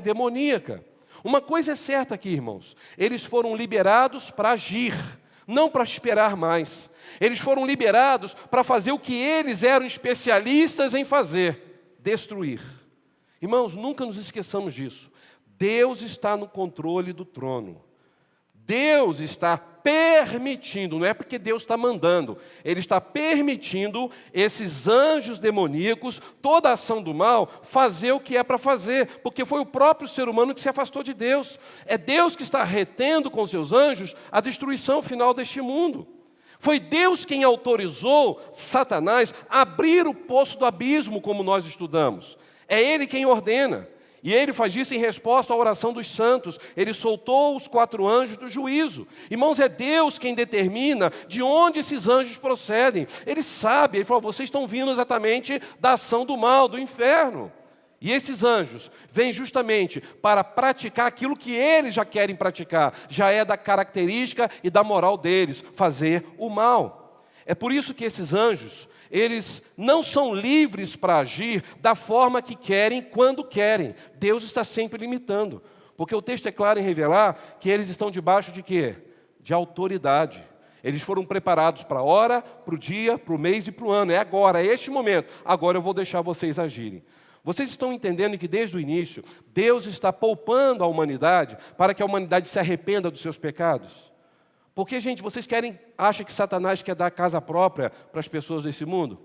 demoníaca. Uma coisa é certa aqui, irmãos, eles foram liberados para agir, não para esperar mais. Eles foram liberados para fazer o que eles eram especialistas em fazer: destruir. Irmãos, nunca nos esqueçamos disso. Deus está no controle do trono. Deus está permitindo, não é porque Deus está mandando, Ele está permitindo esses anjos demoníacos, toda a ação do mal, fazer o que é para fazer, porque foi o próprio ser humano que se afastou de Deus. É Deus que está retendo com seus anjos a destruição final deste mundo. Foi Deus quem autorizou Satanás a abrir o poço do abismo, como nós estudamos. É Ele quem ordena. E Ele faz isso em resposta à oração dos santos. Ele soltou os 4 anjos do juízo. Irmãos, é Deus quem determina de onde esses anjos procedem. Ele sabe, Ele falou: vocês estão vindo exatamente da ação do mal, do inferno. E esses anjos vêm justamente para praticar aquilo que eles já querem praticar. Já é da característica e da moral deles, fazer o mal. É por isso que esses anjos, eles não são livres para agir da forma que querem, quando querem. Deus está sempre limitando. Porque o texto é claro em revelar que eles estão debaixo de quê? De autoridade. Eles foram preparados para a hora, para o dia, para o mês e para o ano. É agora, é este momento. Agora eu vou deixar vocês agirem. Vocês estão entendendo que desde o início, Deus está poupando a humanidade para que a humanidade se arrependa dos seus pecados? Porque, gente, vocês acham que Satanás quer dar casa própria para as pessoas desse mundo?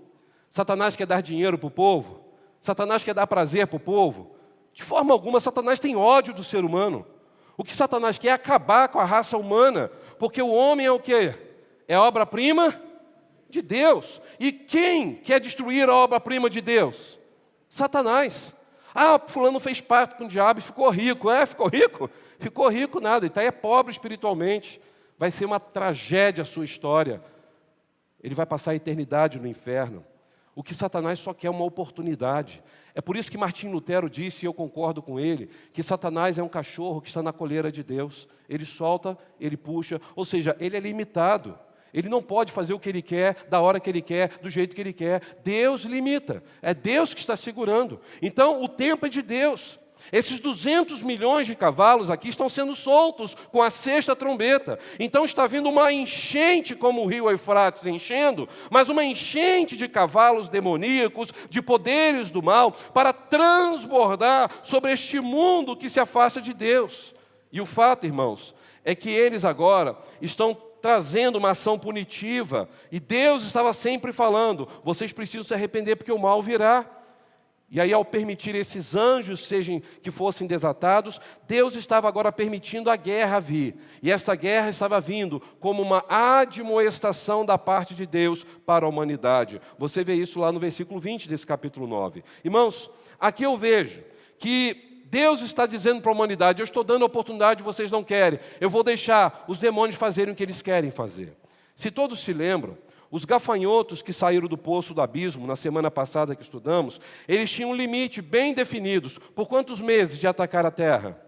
Satanás quer dar dinheiro para o povo? Satanás quer dar prazer para o povo? De forma alguma, Satanás tem ódio do ser humano. O que Satanás quer é acabar com a raça humana, porque o homem é o quê? É a obra-prima de Deus. E quem quer destruir a obra-prima de Deus? Satanás. Ah, fulano fez pacto com o diabo e ficou rico. Ficou rico? Ficou rico nada, então é pobre espiritualmente. Vai ser uma tragédia a sua história. Ele vai passar a eternidade no inferno. O que Satanás só quer é uma oportunidade. É por isso que Martim Lutero disse, e eu concordo com ele, que Satanás é um cachorro que está na coleira de Deus. Ele solta, ele puxa, ou seja, ele é limitado. Ele não pode fazer o que ele quer, da hora que ele quer, do jeito que ele quer. Deus limita. É Deus que está segurando. Então, o tempo é de Deus. Esses 200 milhões de cavalos aqui estão sendo soltos com a 6ª trombeta. Então está vindo uma enchente, como o rio Eufrates enchendo, mas uma enchente de cavalos demoníacos, de poderes do mal, para transbordar sobre este mundo que se afasta de Deus. E o fato, irmãos, é que eles agora estão trazendo uma ação punitiva. E Deus estava sempre falando: vocês precisam se arrepender porque o mal virá. E aí, ao permitir esses anjos que fossem desatados, Deus estava agora permitindo a guerra vir. E esta guerra estava vindo como uma admoestação da parte de Deus para a humanidade. Você vê isso lá no versículo 20 desse capítulo 9. Irmãos, aqui eu vejo que Deus está dizendo para a humanidade: eu estou dando oportunidade, vocês não querem. Eu vou deixar os demônios fazerem o que eles querem fazer. Se todos se lembram, os gafanhotos que saíram do poço do abismo, na semana passada que estudamos, eles tinham um limite bem definido. Por quantos meses de atacar a terra?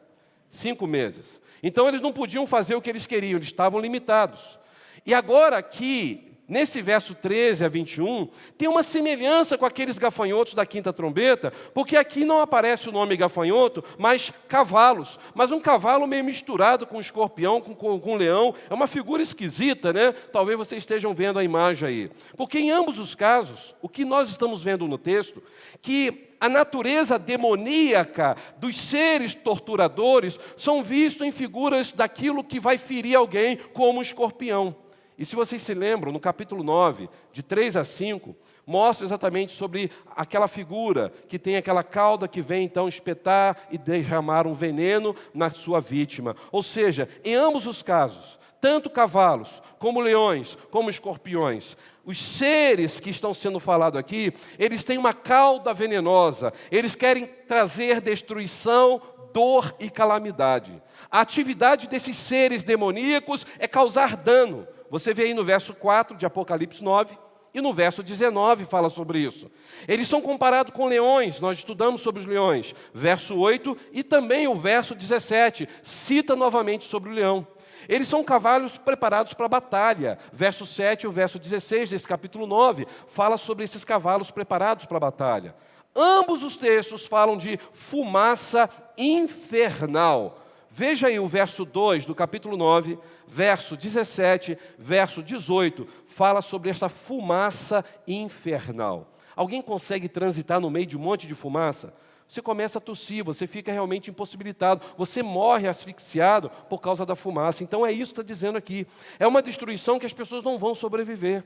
5 meses. Então eles não podiam fazer o que eles queriam, eles estavam limitados. E agora aqui, nesse verso 13 a 21, tem uma semelhança com aqueles gafanhotos da 5ª trombeta, porque aqui não aparece o nome gafanhoto, mas cavalos. Mas um cavalo meio misturado com escorpião, com leão. É uma figura esquisita, né? Talvez vocês estejam vendo a imagem aí. Porque em ambos os casos, o que nós estamos vendo no texto, que a natureza demoníaca dos seres torturadores são vistos em figuras daquilo que vai ferir alguém, como um escorpião. E se vocês se lembram, no capítulo 9, de 3 a 5, mostra exatamente sobre aquela figura que tem aquela cauda que vem então espetar e derramar um veneno na sua vítima. Ou seja, em ambos os casos, tanto cavalos, como leões, como escorpiões, os seres que estão sendo falados aqui, eles têm uma cauda venenosa, eles querem trazer destruição, dor e calamidade. A atividade desses seres demoníacos é causar dano. Você vê aí no verso 4 de Apocalipse 9, e no verso 19 fala sobre isso. Eles são comparados com leões, nós estudamos sobre os leões. Verso 8 e também o verso 17, cita novamente sobre o leão. Eles são cavalos preparados para a batalha. Verso 7 e o verso 16 desse capítulo 9, fala sobre esses cavalos preparados para a batalha. Ambos os textos falam de fumaça infernal. Veja aí o verso 2 do capítulo 9, verso 17, verso 18, fala sobre essa fumaça infernal. Alguém consegue transitar no meio de um monte de fumaça? Você começa a tossir, você fica realmente impossibilitado, você morre asfixiado por causa da fumaça. Então é isso que está dizendo aqui. É uma destruição que as pessoas não vão sobreviver.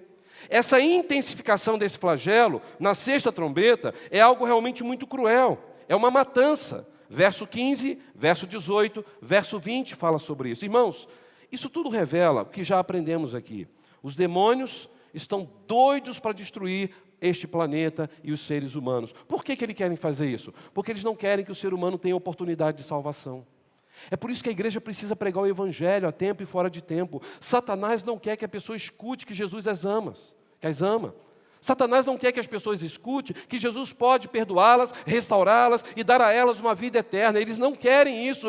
Essa intensificação desse flagelo, na sexta trombeta, é algo realmente muito cruel. É uma matança. Verso 15, verso 18, verso 20 fala sobre isso. Irmãos, isso tudo revela o que já aprendemos aqui. Os demônios estão doidos para destruir este planeta e os seres humanos. Por que eles querem fazer isso? Porque eles não querem que o ser humano tenha oportunidade de salvação. É por isso que a igreja precisa pregar o evangelho a tempo e fora de tempo. Satanás não quer que a pessoa escute que Jesus as ama. Satanás não quer que as pessoas escutem que Jesus pode perdoá-las, restaurá-las e dar a elas uma vida eterna. Eles não querem isso.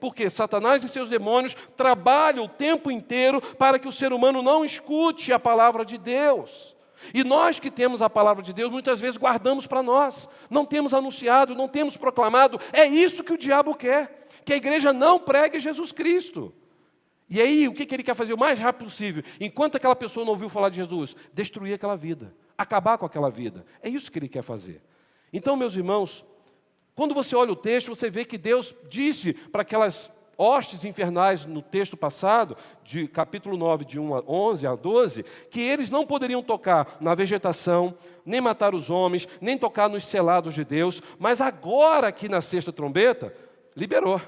Porque Satanás e seus demônios trabalham o tempo inteiro para que o ser humano não escute a palavra de Deus. E nós que temos a palavra de Deus, muitas vezes guardamos para nós. Não temos anunciado, não temos proclamado. É isso que o diabo quer. Que a igreja não pregue Jesus Cristo. E aí, o que ele quer fazer o mais rápido possível? Enquanto aquela pessoa não ouviu falar de Jesus, destruir aquela vida, acabar com aquela vida. É isso que ele quer fazer. Então, meus irmãos, quando você olha o texto, você vê que Deus disse para aquelas hostes infernais no texto passado, de capítulo 9, de 1 a 11 a 12, que eles não poderiam tocar na vegetação, nem matar os homens, nem tocar nos selados de Deus, mas agora aqui na sexta trombeta, liberou.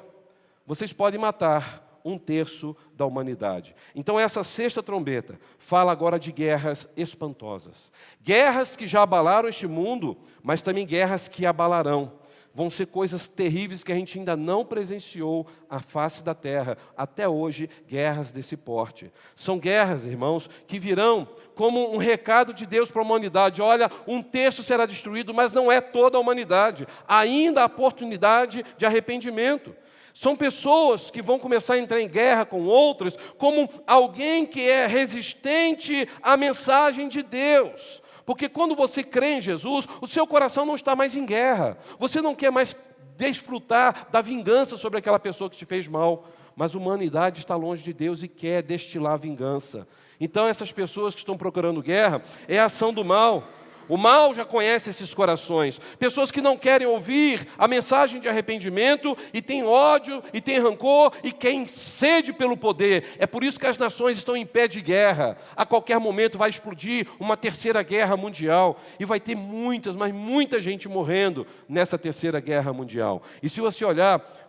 Vocês podem matar 1/3 da humanidade. Então essa sexta trombeta fala agora de guerras espantosas. Guerras que já abalaram este mundo, mas também guerras que abalarão. Vão ser coisas terríveis que a gente ainda não presenciou à face da terra. Até hoje, guerras desse porte. São guerras, irmãos, que virão como um recado de Deus para a humanidade. Olha, 1/3 será destruído, mas não é toda a humanidade. Ainda há oportunidade de arrependimento. São pessoas que vão começar a entrar em guerra com outras, como alguém que é resistente à mensagem de Deus. Porque quando você crê em Jesus, o seu coração não está mais em guerra. Você não quer mais desfrutar da vingança sobre aquela pessoa que te fez mal. Mas a humanidade está longe de Deus e quer destilar vingança. Então essas pessoas que estão procurando guerra, é a ação do mal. O mal já conhece esses corações. Pessoas que não querem ouvir a mensagem de arrependimento e têm ódio, e têm rancor, e querem sede pelo poder. É por isso que as nações estão em pé de guerra. A qualquer momento vai explodir uma terceira guerra mundial. E vai ter mas muita gente morrendo nessa terceira guerra mundial. E se você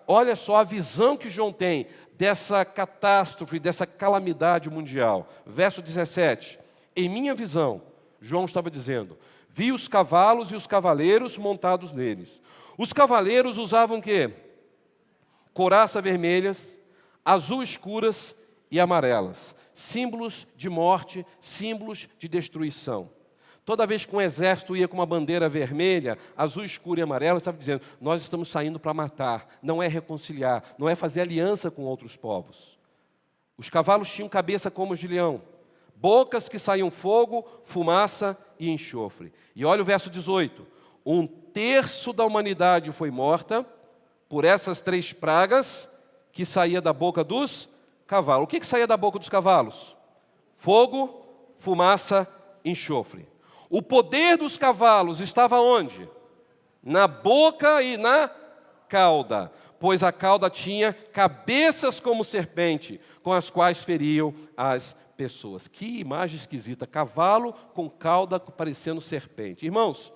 olha só a visão que João tem dessa catástrofe, dessa calamidade mundial. Verso 17. Em minha visão, João estava dizendo, vi os cavalos e os cavaleiros montados neles. Os cavaleiros usavam o quê? Couraça vermelhas, azul escuras e amarelas. Símbolos de morte, símbolos de destruição. Toda vez que um exército ia com uma bandeira vermelha, azul escura e amarela, estava dizendo, nós estamos saindo para matar, não é reconciliar, não é fazer aliança com outros povos. Os cavalos tinham cabeça como os de leão. Bocas que saíam fogo, fumaça e enxofre. E olha o verso 18. 1/3 da humanidade foi morta por essas 3 pragas que saía da boca dos cavalos. O que saía da boca dos cavalos? Fogo, fumaça, enxofre. O poder dos cavalos estava onde? Na boca e na cauda. Pois a cauda tinha cabeças como serpente, com as quais feriam as pessoas. Que imagem esquisita, cavalo com cauda parecendo serpente. Irmãos,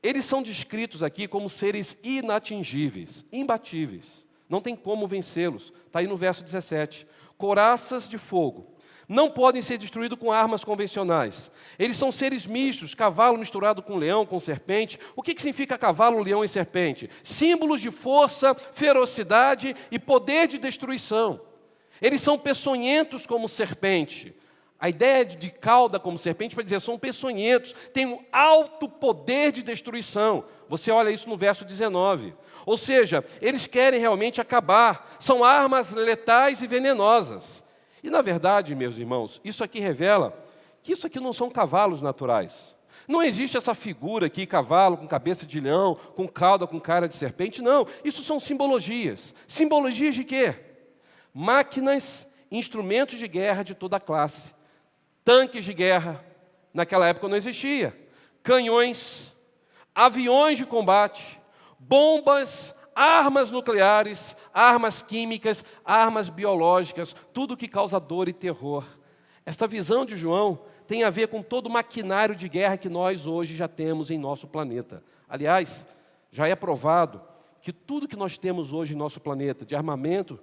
eles são descritos aqui como seres inatingíveis, imbatíveis. Não tem como vencê-los. Está aí no verso 17. Couraças de fogo. Não podem ser destruídos com armas convencionais. Eles são seres mistos, cavalo misturado com leão, com serpente. O que significa cavalo, leão e serpente? Símbolos de força, ferocidade e poder de destruição. Eles são peçonhentos como serpente. A ideia de cauda como serpente para dizer, são peçonhentos, têm um alto poder de destruição. Você olha isso no verso 19. Ou seja, eles querem realmente acabar. São armas letais e venenosas. E na verdade, meus irmãos, isso aqui revela que isso aqui não são cavalos naturais. Não existe essa figura aqui, cavalo com cabeça de leão, com cauda, com cara de serpente, não. Isso são simbologias. Simbologias de quê? Máquinas, instrumentos de guerra de toda classe. Tanques de guerra, naquela época não existia. Canhões, aviões de combate, bombas, armas nucleares, armas químicas, armas biológicas, tudo que causa dor e terror. Esta visão de João tem a ver com todo o maquinário de guerra que nós hoje já temos em nosso planeta. Aliás, já é provado que tudo que nós temos hoje em nosso planeta, de armamento,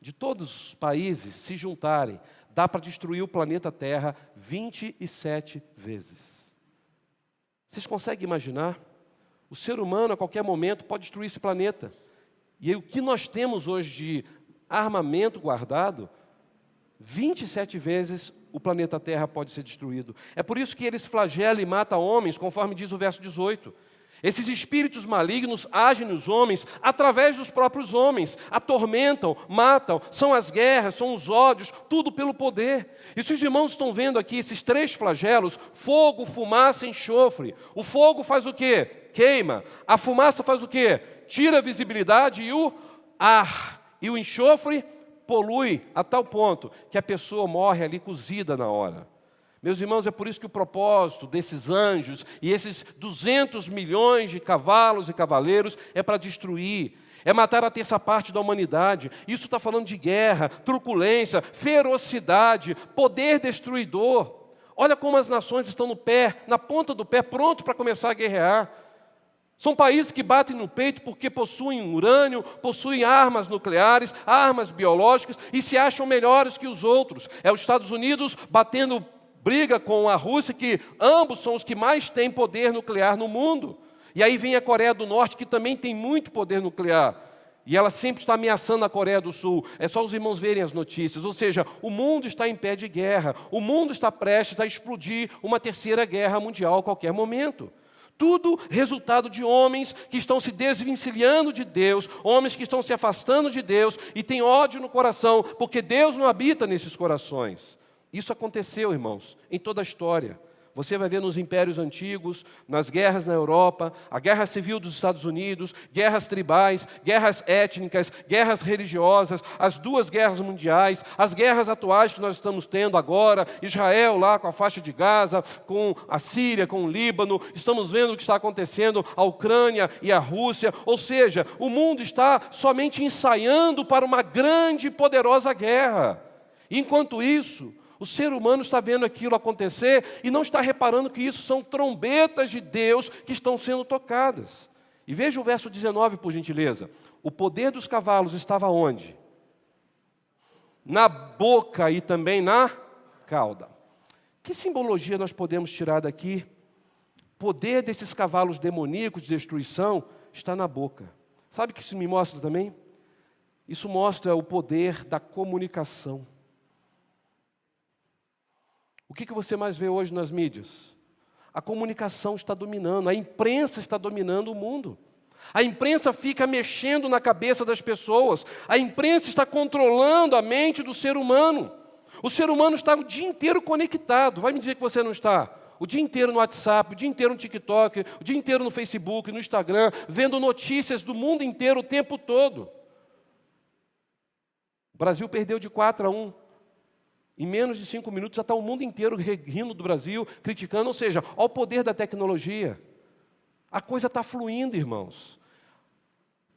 de todos os países se juntarem, dá para destruir o planeta Terra 27 vezes. Vocês conseguem imaginar? O ser humano, a qualquer momento, pode destruir esse planeta. E aí, o que nós temos hoje de armamento guardado, 27 vezes o planeta Terra pode ser destruído. É por isso que eles flagelam e matam homens, conforme diz o verso 18. Esses espíritos malignos agem nos homens através dos próprios homens, atormentam, matam, são as guerras, são os ódios, tudo pelo poder. E se os irmãos estão vendo aqui esses 3 flagelos, fogo, fumaça e enxofre. O fogo faz o quê? Queima. A fumaça faz o quê? Tira a visibilidade e o ar. E o enxofre polui a tal ponto que a pessoa morre ali cozida na hora. Meus irmãos, é por isso que o propósito desses anjos e esses 200 milhões de cavalos e cavaleiros é para destruir, é matar a terça parte da humanidade. Isso está falando de guerra, truculência, ferocidade, poder destruidor. Olha como as nações estão no pé, na ponta do pé, pronto para começar a guerrear. São países que batem no peito porque possuem urânio, possuem armas nucleares, armas biológicas e se acham melhores que os outros. É os Estados Unidos batendo briga com a Rússia, que ambos são os que mais têm poder nuclear no mundo. E aí vem a Coreia do Norte, que também tem muito poder nuclear. E ela sempre está ameaçando a Coreia do Sul. É só os irmãos verem as notícias. Ou seja, o mundo está em pé de guerra. O mundo está prestes a explodir uma terceira guerra mundial a qualquer momento. Tudo resultado de homens que estão se desvencilhando de Deus, homens que estão se afastando de Deus e têm ódio no coração, porque Deus não habita nesses corações. Isso aconteceu, irmãos, em toda a história. Você vai ver nos impérios antigos, nas guerras na Europa, a guerra civil dos Estados Unidos, guerras tribais, guerras étnicas, guerras religiosas, as 2 guerras mundiais, as guerras atuais que nós estamos tendo agora, Israel lá com a faixa de Gaza, com a Síria, com o Líbano, estamos vendo o que está acontecendo, a Ucrânia e a Rússia, ou seja, o mundo está somente ensaiando para uma grande e poderosa guerra. Enquanto isso, o ser humano está vendo aquilo acontecer e não está reparando que isso são trombetas de Deus que estão sendo tocadas. E veja o verso 19, por gentileza. O poder dos cavalos estava onde? Na boca e também na cauda. Que simbologia nós podemos tirar daqui? O poder desses cavalos demoníacos de destruição está na boca. Sabe o que isso me mostra também? Isso mostra o poder da comunicação. O que você mais vê hoje nas mídias? A comunicação está dominando, a imprensa está dominando o mundo. A imprensa fica mexendo na cabeça das pessoas. A imprensa está controlando a mente do ser humano. O ser humano está o dia inteiro conectado. Vai me dizer que você não está? O dia inteiro no WhatsApp, o dia inteiro no TikTok, o dia inteiro no Facebook, no Instagram, vendo notícias do mundo inteiro o tempo todo. O Brasil perdeu de 4-1. Em menos de 5 minutos já está o mundo inteiro rindo do Brasil, criticando. Ou seja, olha o poder da tecnologia. A coisa está fluindo, irmãos.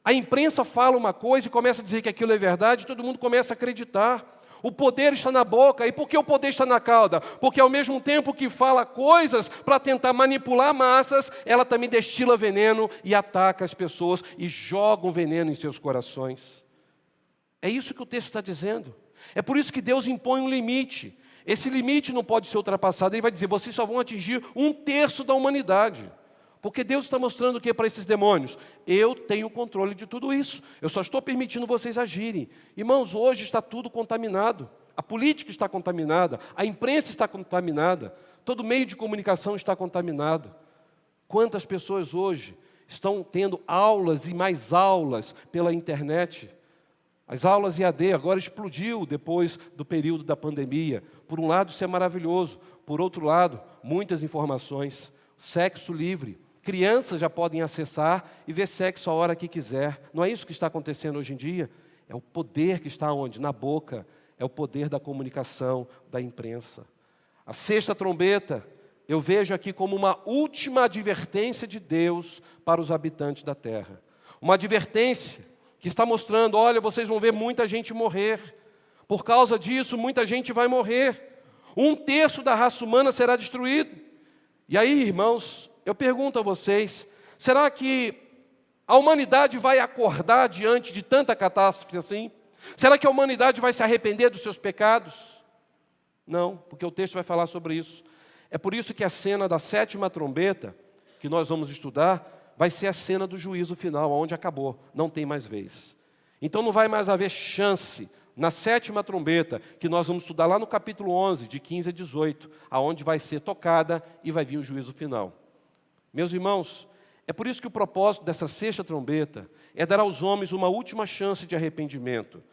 A imprensa fala uma coisa e começa a dizer que aquilo é verdade, e todo mundo começa a acreditar. O poder está na boca. E por que o poder está na cauda? Porque ao mesmo tempo que fala coisas para tentar manipular massas, ela também destila veneno e ataca as pessoas e joga um veneno em seus corações. É isso que o texto está dizendo. É por isso que Deus impõe um limite. Esse limite não pode ser ultrapassado. Ele vai dizer, vocês só vão atingir 1/3 da humanidade. Porque Deus está mostrando o que para esses demônios? Eu tenho controle de tudo isso. Eu só estou permitindo vocês agirem. Irmãos, hoje está tudo contaminado. A política está contaminada. A imprensa está contaminada. Todo meio de comunicação está contaminado. Quantas pessoas hoje estão tendo aulas e mais aulas pela internet? As aulas EAD agora explodiu depois do período da pandemia. Por um lado, isso é maravilhoso. Por outro lado, muitas informações. sexo livre. Crianças já podem acessar e ver sexo a hora que quiser. Não é isso que está acontecendo hoje em dia? É o poder que está onde? Na boca. É o poder da comunicação, da imprensa. A sexta trombeta, eu vejo aqui como uma última advertência de Deus para os habitantes da terra. Uma advertência que está mostrando, olha, vocês vão ver muita gente morrer. Por causa disso, muita gente vai morrer. 1/3 da raça humana será destruído. E aí, irmãos, eu pergunto a vocês, será que a humanidade vai acordar diante de tanta catástrofe assim? Será que a humanidade vai se arrepender dos seus pecados? Não, porque o texto vai falar sobre isso. É por isso que a cena da sétima trombeta, que nós vamos estudar, vai ser a cena do juízo final, onde acabou, não tem mais vez. Então não vai mais haver chance na sétima trombeta, que nós vamos estudar lá no capítulo 11, de 15 a 18, aonde vai ser tocada e vai vir o juízo final. Meus irmãos, é por isso que o propósito dessa sexta trombeta é dar aos homens uma última chance de arrependimento.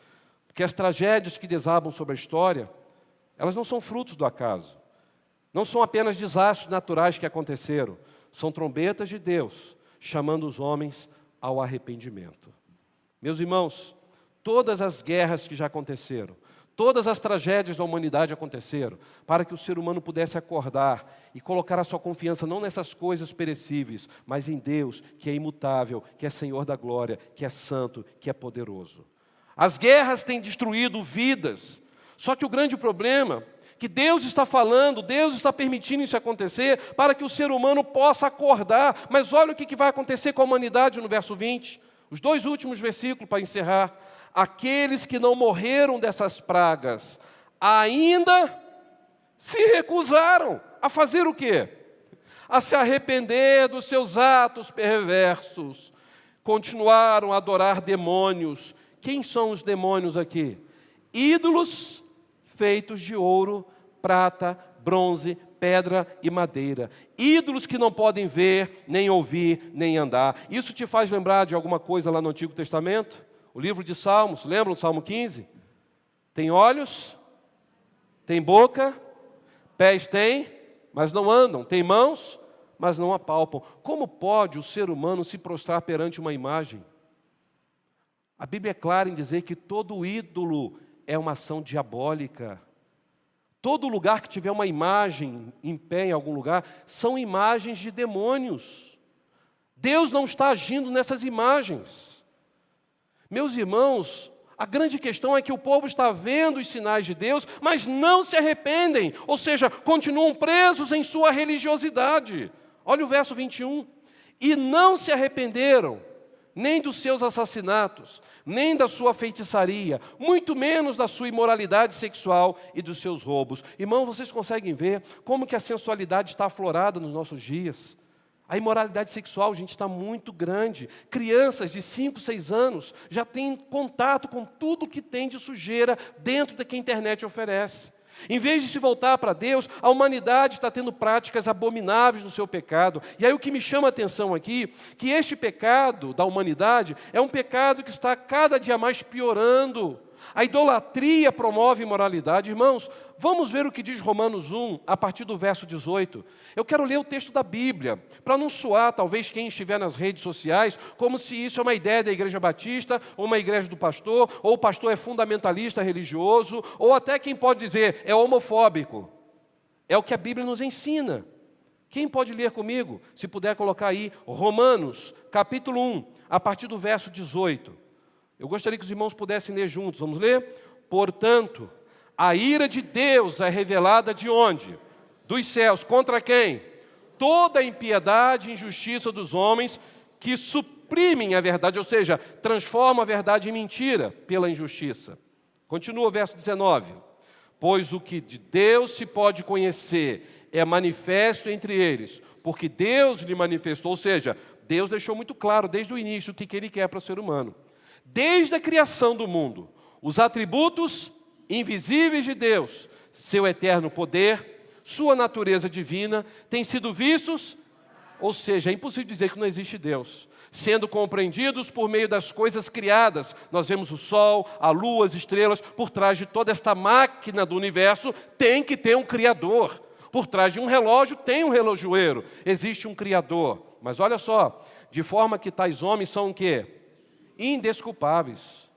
Porque as tragédias que desabam sobre a história, elas não são frutos do acaso. Não são apenas desastres naturais que aconteceram. São trombetas de Deus chamando os homens ao arrependimento. Meus irmãos, todas as guerras que já aconteceram, todas as tragédias da humanidade aconteceram para que o ser humano pudesse acordar e colocar a sua confiança não nessas coisas perecíveis, mas em Deus, que é imutável, que é Senhor da glória, que é santo, que é poderoso. As guerras têm destruído vidas, só que o grande problema é que Deus está falando, Deus está permitindo isso acontecer para que o ser humano possa acordar. Mas olha o que vai acontecer com a humanidade no verso 20, os 2 últimos versículos para encerrar. Aqueles que não morreram dessas pragas ainda se recusaram a fazer o quê? A se arrepender dos seus atos perversos. Continuaram a adorar demônios. Quem são os demônios aqui? Ídolos feitos de ouro, prata, bronze, pedra e madeira. Ídolos que não podem ver, nem ouvir, nem andar. Isso te faz lembrar de alguma coisa lá no Antigo Testamento? O livro de Salmos, lembram do Salmo 15? Tem olhos, tem boca, pés tem, mas não andam. Tem mãos, mas não apalpam. Como pode o ser humano se prostrar perante uma imagem? A Bíblia é clara em dizer que todo ídolo é uma ação diabólica. Todo lugar que tiver uma imagem em pé em algum lugar, são imagens de demônios. Deus não está agindo nessas imagens. Meus irmãos, a grande questão é que o povo está vendo os sinais de Deus, mas não se arrependem, ou seja, continuam presos em sua religiosidade. Olha o verso 21. E não se arrependeram, nem dos seus assassinatos, nem da sua feitiçaria, muito menos da sua imoralidade sexual e dos seus roubos. Irmãos, vocês conseguem ver como que a sensualidade está aflorada nos nossos dias? A imoralidade sexual, gente, está muito grande. Crianças de 5, 6 anos já têm contato com tudo que tem de sujeira dentro da que a internet oferece. Em vez de se voltar para Deus, a humanidade está tendo práticas abomináveis no seu pecado. E aí o que me chama a atenção aqui, que este pecado da humanidade é um pecado que está cada dia mais piorando. A idolatria promove imoralidade. Irmãos, vamos ver o que diz Romanos 1, a partir do verso 18. Eu quero ler o texto da Bíblia, para não soar, talvez, quem estiver nas redes sociais, como se isso é uma ideia da Igreja Batista, ou uma igreja do pastor, ou o pastor é fundamentalista religioso, ou até quem pode dizer, é homofóbico. É o que a Bíblia nos ensina. Quem pode ler comigo? Se puder colocar aí, Romanos, capítulo 1, a partir do verso 18. Eu gostaria que os irmãos pudessem ler juntos. Vamos ler? Portanto, a ira de Deus é revelada de onde? Dos céus. Contra quem? Toda a impiedade e injustiça dos homens que suprimem a verdade, ou seja, transformam a verdade em mentira pela injustiça. Continua o verso 19. Pois o que de Deus se pode conhecer é manifesto entre eles, porque Deus lhe manifestou, ou seja, Deus deixou muito claro desde o início o que Ele quer para o ser humano. Desde a criação do mundo, os atributos invisíveis de Deus, seu eterno poder, sua natureza divina, têm sido vistos, ou seja, é impossível dizer que não existe Deus, sendo compreendidos por meio das coisas criadas. Nós vemos o sol, a lua, as estrelas, por trás de toda esta máquina do universo, tem que ter um Criador. Por trás de um relógio tem um relojoeiro, existe um Criador. Mas olha só, de forma que tais homens são o quê? Indesculpáveis.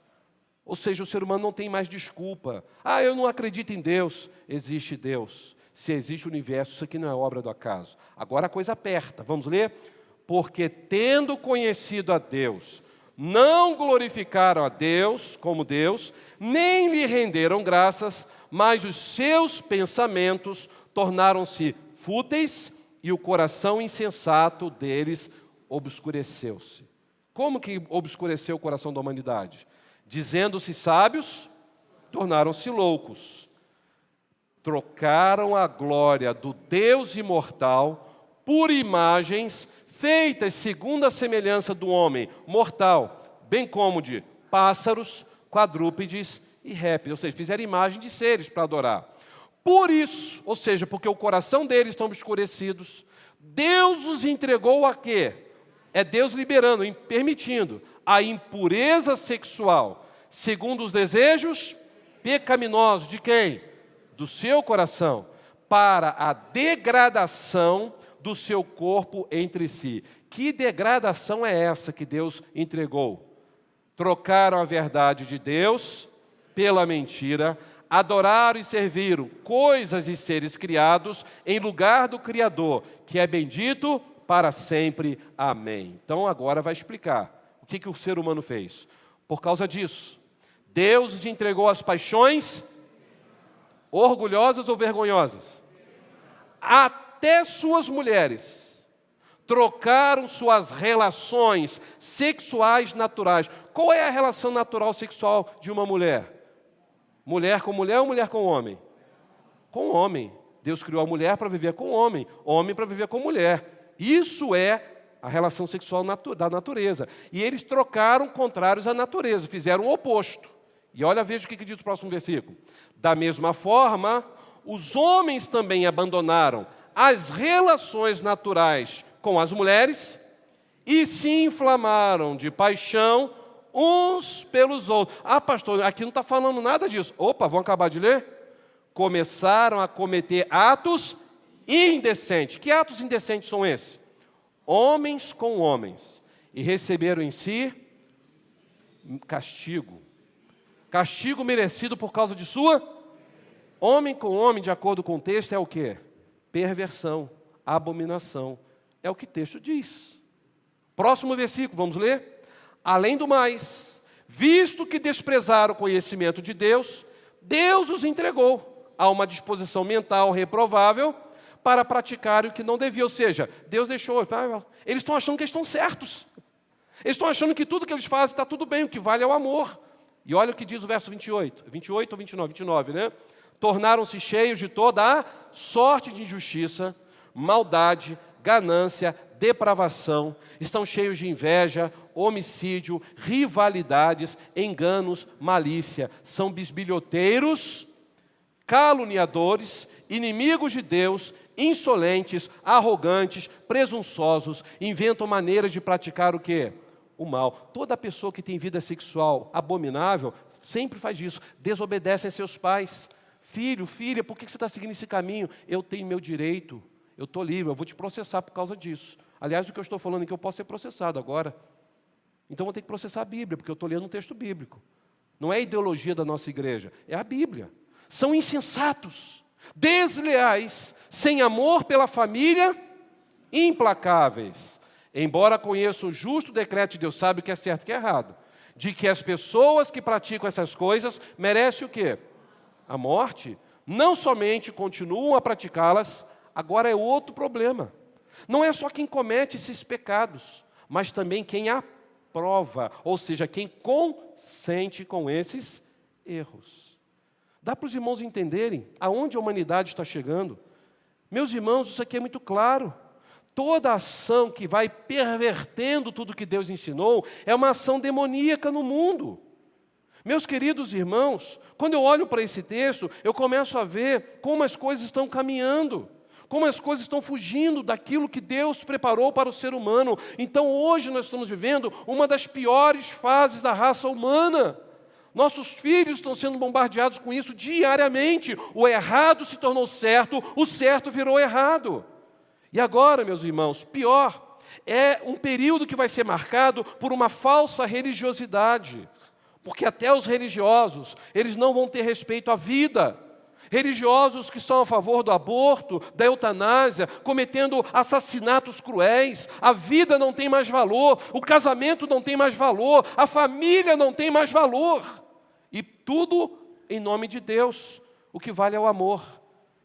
Ou seja, o ser humano não tem mais desculpa. Eu não acredito em Deus. Existe Deus. Se existe o universo, isso aqui não é obra do acaso. Agora a coisa aperta. Vamos ler? Porque tendo conhecido a Deus, não glorificaram a Deus como Deus, nem lhe renderam graças, mas os seus pensamentos tornaram-se fúteis e o coração insensato deles obscureceu-se. Como que obscureceu o coração da humanidade? Dizendo-se sábios, tornaram-se loucos. Trocaram a glória do Deus imortal por imagens feitas segundo a semelhança do homem mortal, bem como de pássaros, quadrúpedes e répteis. Ou seja, fizeram imagem de seres para adorar. Por isso, ou seja, porque o coração deles estão obscurecidos, Deus os entregou a quê? É Deus liberando, permitindo a impureza sexual, segundo os desejos pecaminosos de quem? Do seu coração, para a degradação do seu corpo entre si. Que degradação é essa que Deus entregou? Trocaram a verdade de Deus pela mentira, adoraram e serviram coisas e seres criados em lugar do Criador, que é bendito para sempre. Amém. Então agora vai explicar o que o ser humano fez. Por causa disso, Deus os entregou às paixões orgulhosas ou vergonhosas. Até suas mulheres trocaram suas relações sexuais naturais. Qual é a relação natural sexual de uma mulher? Mulher com mulher ou mulher com homem? Com homem. Deus criou a mulher para viver com homem para viver com mulher. Isso é a relação sexual da natureza. E eles trocaram contrários à natureza, fizeram o oposto. E olha, veja o que diz o próximo versículo. Da mesma forma, os homens também abandonaram as relações naturais com as mulheres e se inflamaram de paixão uns pelos outros. Pastor, aqui não está falando nada disso. Opa, vamos acabar de ler? Começaram a cometer atos indecentes. Que atos indecentes são esses? Homens com homens. E receberam em si castigo. Castigo merecido por causa de sua... Homem com homem, de acordo com o texto, é o quê? Perversão, abominação. É o que o texto diz. Próximo versículo, vamos ler? Além do mais, visto que desprezaram o conhecimento de Deus, Deus os entregou a uma disposição mental reprovável para praticar o que não devia. Ou seja, Deus deixou. Eles estão achando que eles estão certos. Eles estão achando que tudo que eles fazem está tudo bem, o que vale é o amor. E olha o que diz o verso 28. 28 ou 29? 29, né? Tornaram-se cheios de toda a sorte de injustiça, maldade, ganância, depravação, estão cheios de inveja, homicídio, rivalidades, enganos, malícia, são bisbilhoteiros, caluniadores, inimigos de Deus, insolentes, arrogantes, presunçosos, inventam maneiras de praticar o quê? O mal. Toda pessoa que tem vida sexual abominável sempre faz isso, desobedece a seus pais. Filho, filha, por que você está seguindo esse caminho? Eu tenho meu direito, eu estou livre, eu vou te processar por causa disso. Aliás, o que eu estou falando é que eu posso ser processado agora. Então, eu vou ter que processar a Bíblia, porque eu estou lendo um texto bíblico. Não é a ideologia da nossa igreja, é a Bíblia. São insensatos, desleais, sem amor pela família, implacáveis. Embora conheçam o justo decreto de Deus, sabe o que é certo e o que é errado. De que as pessoas que praticam essas coisas merecem o quê? A morte. Não somente continuam a praticá-las, agora é outro problema. Não é só quem comete esses pecados, mas também quem aprova, ou seja, quem consente com esses erros. Dá para os irmãos entenderem aonde a humanidade está chegando? Meus irmãos, isso aqui é muito claro. Toda ação que vai pervertendo tudo que Deus ensinou é uma ação demoníaca no mundo. Meus queridos irmãos, quando eu olho para esse texto, eu começo a ver como as coisas estão caminhando, como as coisas estão fugindo daquilo que Deus preparou para o ser humano. Então hoje nós estamos vivendo uma das piores fases da raça humana. Nossos filhos estão sendo bombardeados com isso diariamente. O errado se tornou certo, o certo virou errado. E agora, meus irmãos, pior, é um período que vai ser marcado por uma falsa religiosidade. Porque até os religiosos, eles não vão ter respeito à vida. Religiosos que são a favor do aborto, da eutanásia, cometendo assassinatos cruéis. A vida não tem mais valor, o casamento não tem mais valor, a família não tem mais valor. E tudo em nome de Deus. O que vale é o amor.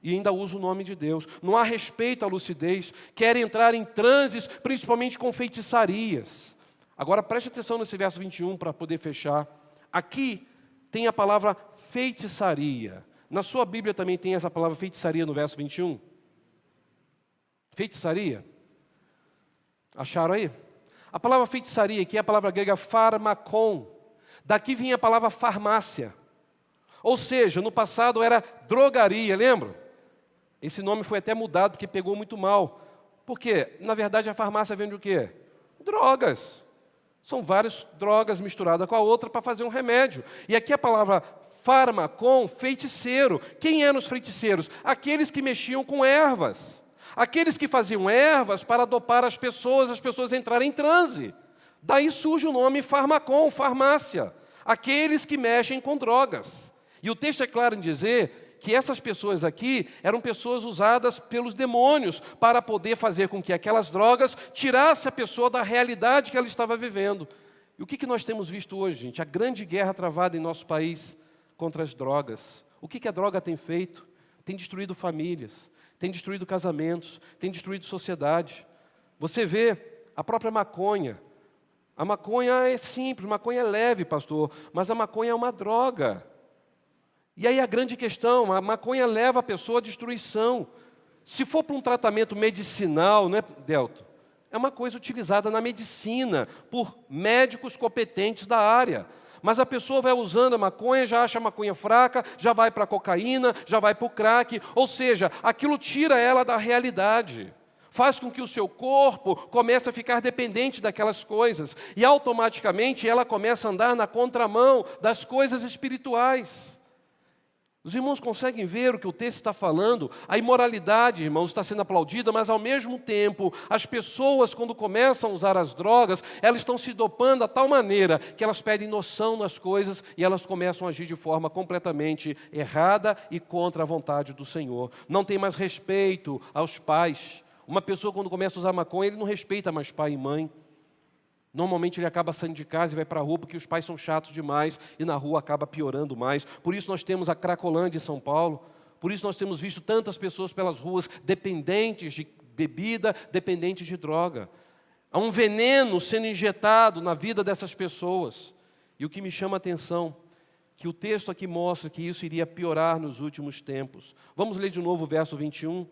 E ainda usa o nome de Deus. Não há respeito à lucidez. Querem entrar em transes, principalmente com feitiçarias. Agora preste atenção nesse verso 21 para poder fechar. Aqui tem a palavra feitiçaria. Na sua Bíblia também tem essa palavra feitiçaria no verso 21? Feitiçaria? Acharam aí? A palavra feitiçaria aqui é a palavra grega pharmakon. Daqui vinha a palavra farmácia. Ou seja, no passado era drogaria, lembra? Esse nome foi até mudado porque pegou muito mal. Por quê? Na verdade a farmácia vende o quê? Drogas. São várias drogas misturadas com a outra para fazer um remédio. E aqui a palavra pharmakon, feiticeiro. Quem eram os feiticeiros? Aqueles que mexiam com ervas. Aqueles que faziam ervas para dopar as pessoas entrarem em transe. Daí surge o nome pharmakon, farmácia. Aqueles que mexem com drogas. E o texto é claro em dizer que essas pessoas aqui eram pessoas usadas pelos demônios para poder fazer com que aquelas drogas tirassem a pessoa da realidade que ela estava vivendo. E o que nós temos visto hoje, gente? A grande guerra travada em nosso país contra as drogas. O que a droga tem feito? Tem destruído famílias, tem destruído casamentos, tem destruído sociedade. Você vê a própria maconha. A maconha é simples, maconha é leve, pastor, mas a maconha é uma droga. E aí a grande questão, a maconha leva a pessoa à destruição. Se for para um tratamento medicinal, né, Delto? É uma coisa utilizada na medicina, por médicos competentes da área. Mas a pessoa vai usando a maconha, já acha a maconha fraca, já vai para a cocaína, já vai para o crack. Ou seja, aquilo tira ela da realidade. Faz com que o seu corpo comece a ficar dependente daquelas coisas. E automaticamente ela começa a andar na contramão das coisas espirituais. Os irmãos conseguem ver o que o texto está falando? A imoralidade, irmãos, está sendo aplaudida, mas ao mesmo tempo, as pessoas, quando começam a usar as drogas, elas estão se dopando de tal maneira que elas perdem noção das coisas e elas começam a agir de forma completamente errada e contra a vontade do Senhor. Não tem mais respeito aos pais. Uma pessoa, quando começa a usar maconha, ele não respeita mais pai e mãe. Normalmente ele acaba saindo de casa e vai para a rua porque os pais são chatos demais e na rua acaba piorando mais. Por isso nós temos a Cracolândia em São Paulo. Por isso nós temos visto tantas pessoas pelas ruas dependentes de bebida, dependentes de droga. Há um veneno sendo injetado na vida dessas pessoas. E o que me chama a atenção, que o texto aqui mostra que isso iria piorar nos últimos tempos. Vamos ler de novo o verso 21.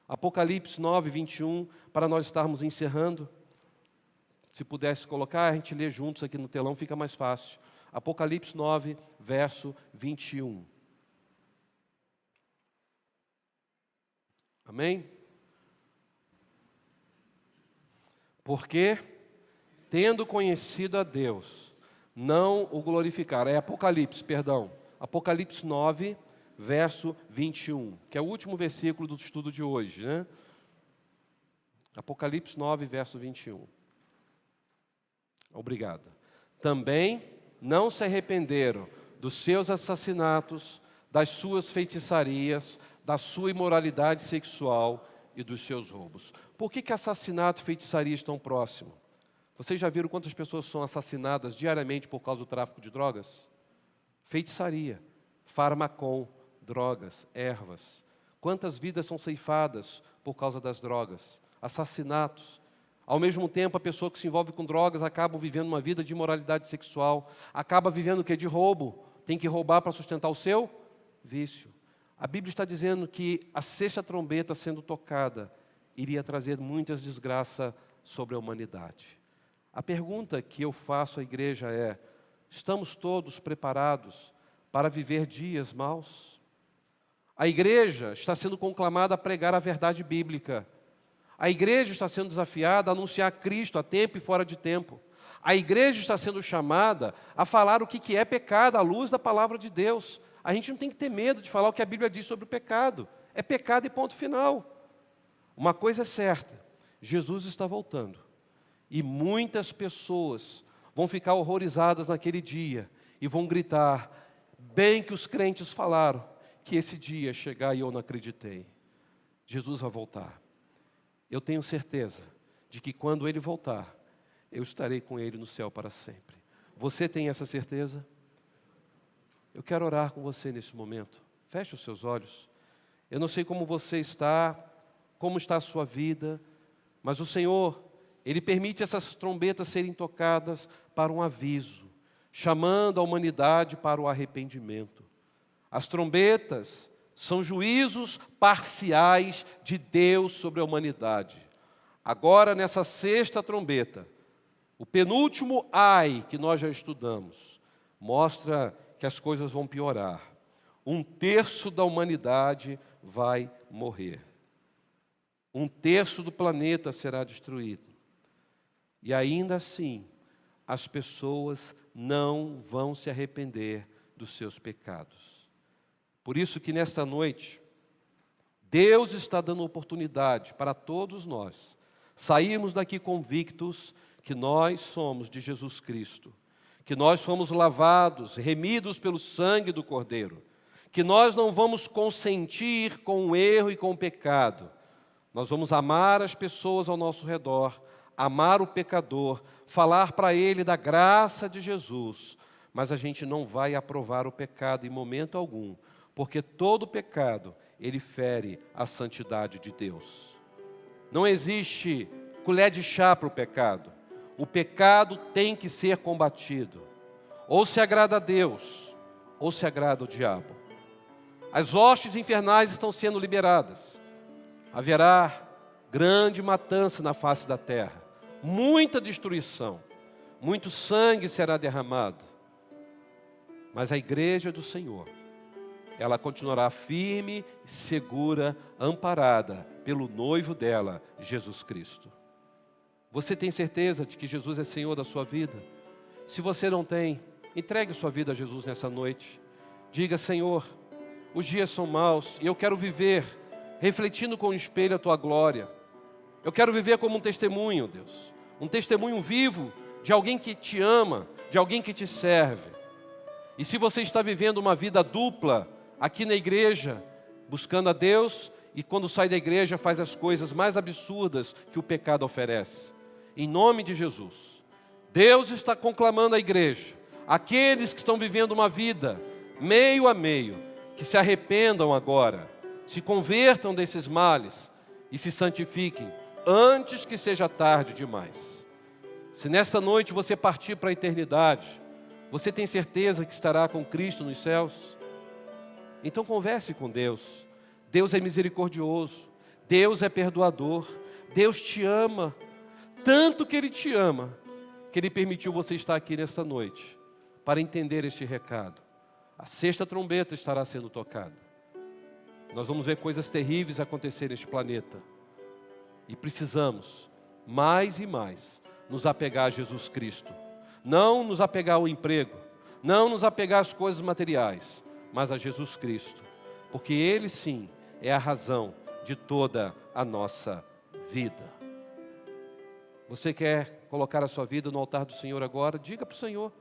Apocalipse 9, 21, para nós estarmos encerrando. Se pudesse colocar, a gente lê juntos aqui no telão, fica mais fácil. Apocalipse 9, verso 21. Amém? Porque, tendo conhecido a Deus, não o glorificaram. É Apocalipse, perdão. Apocalipse 9, verso 21, que é o último versículo do estudo de hoje, né? Apocalipse 9, verso 21. Obrigado. Também não se arrependeram dos seus assassinatos, das suas feitiçarias, da sua imoralidade sexual e dos seus roubos. Por que assassinato e feitiçaria estão próximos? Vocês já viram quantas pessoas são assassinadas diariamente por causa do tráfico de drogas? Feitiçaria, pharmakon, drogas, ervas. Quantas vidas são ceifadas por causa das drogas? Assassinatos. Ao mesmo tempo, a pessoa que se envolve com drogas acaba vivendo uma vida de imoralidade sexual, acaba vivendo o quê? De roubo. Tem que roubar para sustentar o seu vício. A Bíblia está dizendo que a sexta trombeta sendo tocada iria trazer muitas desgraças sobre a humanidade. A pergunta que eu faço à igreja é: estamos todos preparados para viver dias maus? A igreja está sendo conclamada a pregar a verdade bíblica. A igreja está sendo desafiada a anunciar Cristo a tempo e fora de tempo. A igreja está sendo chamada a falar o que é pecado à luz da palavra de Deus. A gente não tem que ter medo de falar o que a Bíblia diz sobre o pecado. É pecado e ponto final. Uma coisa é certa, Jesus está voltando. E muitas pessoas vão ficar horrorizadas naquele dia e vão gritar, bem que os crentes falaram, que esse dia ia chegar e eu não acreditei. Jesus vai voltar. Eu tenho certeza de que quando Ele voltar, eu estarei com Ele no céu para sempre. Você tem essa certeza? Eu quero orar com você nesse momento. Feche os seus olhos. Eu não sei como você está, como está a sua vida, mas o Senhor, Ele permite essas trombetas serem tocadas para um aviso, chamando a humanidade para o arrependimento. As trombetas são juízos parciais de Deus sobre a humanidade. Agora, nessa sexta trombeta, o penúltimo ai que nós já estudamos, mostra que as coisas vão piorar. 1/3 da humanidade vai morrer. 1/3 do planeta será destruído. E ainda assim, as pessoas não vão se arrepender dos seus pecados. Por isso que nesta noite, Deus está dando oportunidade para todos nós sairmos daqui convictos que nós somos de Jesus Cristo, que nós fomos lavados, remidos pelo sangue do Cordeiro, que nós não vamos consentir com o erro e com o pecado. Nós vamos amar as pessoas ao nosso redor, amar o pecador, falar para ele da graça de Jesus, mas a gente não vai aprovar o pecado em momento algum, porque todo pecado, ele fere a santidade de Deus. Não existe colher de chá para o pecado. O pecado tem que ser combatido. Ou se agrada a Deus, ou se agrada ao diabo. As hostes infernais estão sendo liberadas. Haverá grande matança na face da terra. Muita destruição. Muito sangue será derramado. Mas a igreja do Senhor, ela continuará firme, segura, amparada pelo noivo dela, Jesus Cristo. Você tem certeza de que Jesus é Senhor da sua vida? Se você não tem, entregue sua vida a Jesus nessa noite. Diga, Senhor, os dias são maus e eu quero viver refletindo com o espelho a Tua glória. Eu quero viver como um testemunho, Deus. Um testemunho vivo de alguém que te ama, de alguém que te serve. E se você está vivendo uma vida dupla aqui na igreja, buscando a Deus, e quando sai da igreja faz as coisas mais absurdas que o pecado oferece. Em nome de Jesus, Deus está conclamando a igreja, aqueles que estão vivendo uma vida meio a meio, que se arrependam agora, se convertam desses males e se santifiquem, antes que seja tarde demais. Se nesta noite você partir para a eternidade, você tem certeza que estará com Cristo nos céus? Então converse com Deus. Deus é misericordioso, Deus é perdoador, Deus te ama, tanto que Ele te ama, que Ele permitiu você estar aqui nesta noite, para entender este recado. A sexta trombeta estará sendo tocada. Nós vamos ver coisas terríveis acontecer neste planeta. E precisamos, mais e mais, nos apegar a Jesus Cristo. Não nos apegar ao emprego, não nos apegar às coisas materiais, mas a Jesus Cristo. Porque Ele sim é a razão de toda a nossa vida. Você quer colocar a sua vida no altar do Senhor agora? Diga para o Senhor.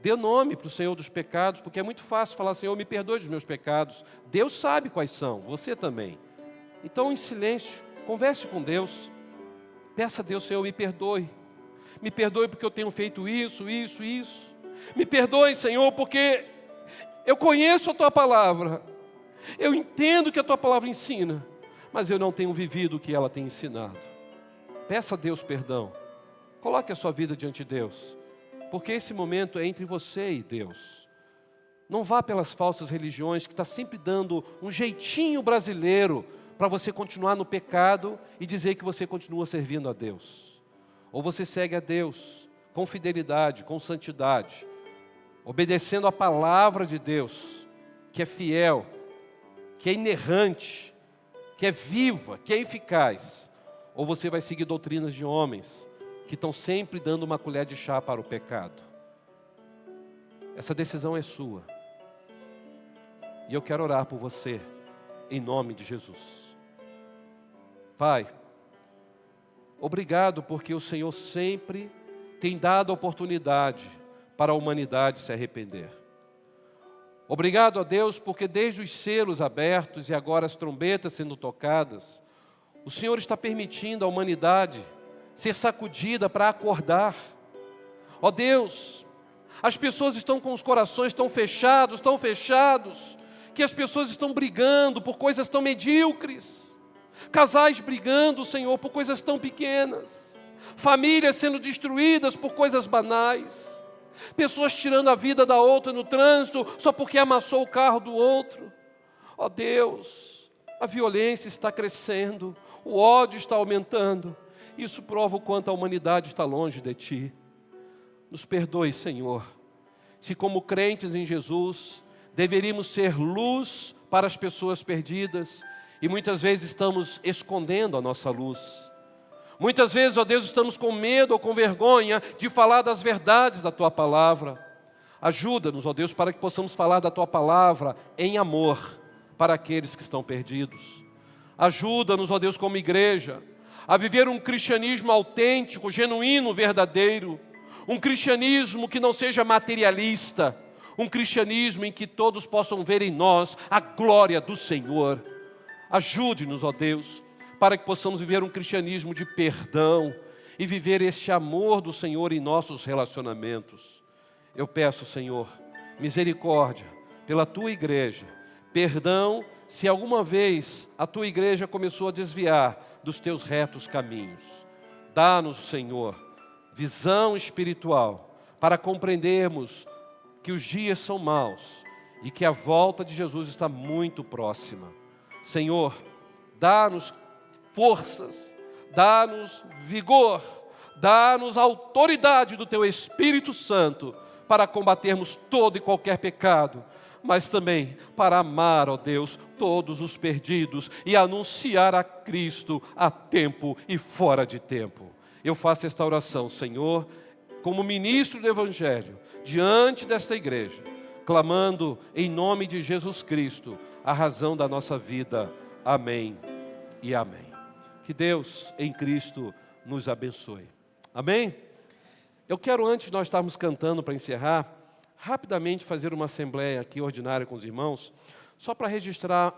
Dê nome para o Senhor dos pecados, porque é muito fácil falar, Senhor, me perdoe dos meus pecados. Deus sabe quais são, você também. Então, em silêncio, converse com Deus. Peça a Deus, Senhor, me perdoe. Me perdoe porque eu tenho feito isso, isso, isso. Me perdoe, Senhor, porque eu conheço a Tua palavra. Eu entendo que a Tua palavra ensina, mas eu não tenho vivido o que ela tem ensinado. Peça a Deus perdão. Coloque a sua vida diante de Deus, porque esse momento é entre você e Deus. Não vá pelas falsas religiões que está sempre dando um jeitinho brasileiro para você continuar no pecado e dizer que você continua servindo a Deus. Ou você segue a Deus com fidelidade, com santidade, obedecendo a palavra de Deus, que é fiel, que é inerrante, que é viva, que é eficaz. Ou você vai seguir doutrinas de homens que estão sempre dando uma colher de chá para o pecado. Essa decisão é sua. E eu quero orar por você, em nome de Jesus. Pai, obrigado porque o Senhor sempre tem dado oportunidade para a humanidade se arrepender. Obrigado a Deus porque desde os selos abertos e agora as trombetas sendo tocadas, o Senhor está permitindo a humanidade ser sacudida para acordar. Ó Deus, as pessoas estão com os corações tão fechados, que as pessoas estão brigando por coisas tão medíocres. Casais brigando, Senhor, por coisas tão pequenas. Famílias sendo destruídas por coisas banais. Pessoas tirando a vida da outra no trânsito só porque amassou o carro do outro. Ó Deus, a violência está crescendo, o ódio está aumentando. Isso prova o quanto a humanidade está longe de Ti. Nos perdoe, Senhor, se como crentes em Jesus, deveríamos ser luz para as pessoas perdidas, e muitas vezes estamos escondendo a nossa luz. Muitas vezes, ó Deus, estamos com medo ou com vergonha de falar das verdades da Tua Palavra. Ajuda-nos, ó Deus, para que possamos falar da Tua Palavra em amor para aqueles que estão perdidos. Ajuda-nos, ó Deus, como igreja, a viver um cristianismo autêntico, genuíno, verdadeiro. Um cristianismo que não seja materialista. Um cristianismo em que todos possam ver em nós a glória do Senhor. Ajude-nos, ó Deus, para que possamos viver um cristianismo de perdão e viver este amor do Senhor em nossos relacionamentos. Eu peço, Senhor, misericórdia pela Tua igreja, perdão se alguma vez a Tua igreja começou a desviar dos Teus retos caminhos. Dá-nos, Senhor, visão espiritual para compreendermos que os dias são maus e que a volta de Jesus está muito próxima. Senhor, dá-nos forças, dá-nos vigor, dá-nos autoridade do Teu Espírito Santo para combatermos todo e qualquer pecado, mas também para amar, ó Deus, todos os perdidos e anunciar a Cristo a tempo e fora de tempo. Eu faço esta oração, Senhor, como ministro do Evangelho, diante desta igreja, clamando em nome de Jesus Cristo, a razão da nossa vida. Amém e amém. Que Deus em Cristo nos abençoe. Amém? Eu quero, antes de nós estarmos cantando para encerrar, rapidamente fazer uma assembleia aqui ordinária com os irmãos, só para registrar